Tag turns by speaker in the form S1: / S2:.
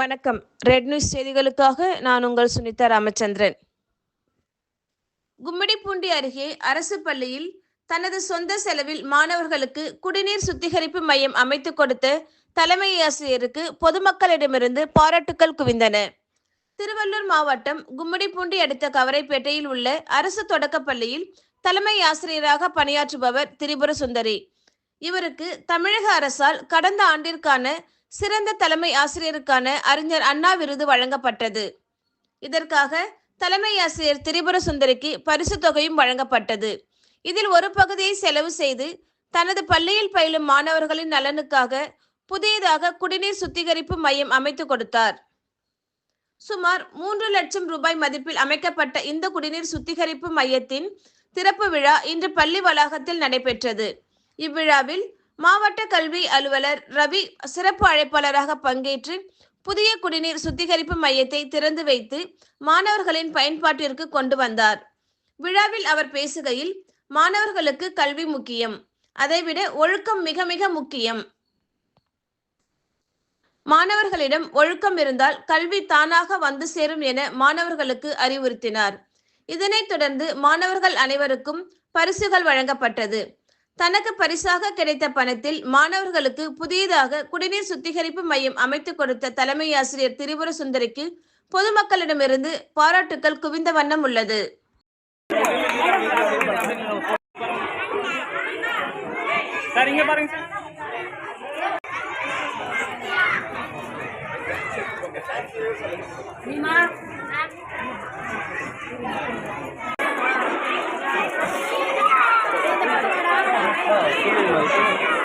S1: வணக்கம். Red news செய்திகளுக்காக நான் உங்கள் சுனிதா ராமச்சந்திரன். கும்மிடிப்பூண்டி அருகே அரசு பள்ளியில் தனது சொந்த செலவில் மாணவர்களுக்கு குடிநீர் சுத்திகரிப்பு மையம் அமைத்துக் கொடுத்த தலைமை ஆசிரியருக்கு பொதுமக்களிடமிருந்து பாராட்டுக்கள் குவிந்தன. திருவள்ளூர் மாவட்டம் கும்மிடிப்பூண்டி அடுத்த கவரைப்பேட்டையில் உள்ள அரசு தொடக்கப்பள்ளியில் தலைமை ஆசிரியராக பணியாற்றுபவர் திரிபுர சுந்தரி. இவருக்கு தமிழக அரசால் கடந்த ஆண்டிற்கான சிறந்த தலைமை ஆசிரியருக்கான அறிஞர் அண்ணா விருது வழங்கப்பட்டது. இதற்காக தலைமை ஆசிரியர் திரிபுர சுந்தரிக்கு பரிசு தொகையும் வழங்கப்பட்டது. இதில் ஒரு பகுதியை செலவு செய்து தனது பள்ளியில் பயிலும் மாணவர்களின் நலனுக்காக புதியதாக குடிநீர் சுத்திகரிப்பு மையம் அமைத்து கொடுத்தார். சுமார் 3 லட்சம் ரூபாய் மதிப்பில் அமைக்கப்பட்ட இந்த குடிநீர் சுத்திகரிப்பு மையத்தின் திறப்பு விழா இன்று பள்ளி வளாகத்தில் நடைபெற்றது. இவ்விழாவில் மாவட்ட கல்வி அலுவலர் ரவி சிறப்பு அழைப்பாளராக பங்கேற்று புதிய குடிநீர் சுத்திகரிப்பு மையத்தை திறந்து வைத்து மாணவர்களின் பயன்பாட்டிற்கு கொண்டு வந்தார். விழாவில் அவர் பேசுகையில், மாணவர்களுக்கு கல்வி முக்கியம், அதைவிட ஒழுக்கம் மிக மிக முக்கியம். மாணவர்களிடம் ஒழுக்கம் இருந்தால் கல்வி தானாக வந்து சேரும் என மாணவர்களுக்கு அறிவுறுத்தினார். இதனைத் தொடர்ந்து மாணவர்கள் அனைவருக்கும் பரிசுகள் வழங்கப்பட்டது. தனக்கு பரிசாக கிடைத்த பணத்தில் மாணவர்களுக்கு புதியதாக குடிநீர் சுத்திகரிப்பு மையம் அமைத்துக் கொடுத்த தலைமை ஆசிரியர் திரிபுர சுந்தரிக்கு பொதுமக்களிடமிருந்து பாராட்டுக்கள் குவிந்த வண்ணம் உள்ளது.
S2: Terima kasih.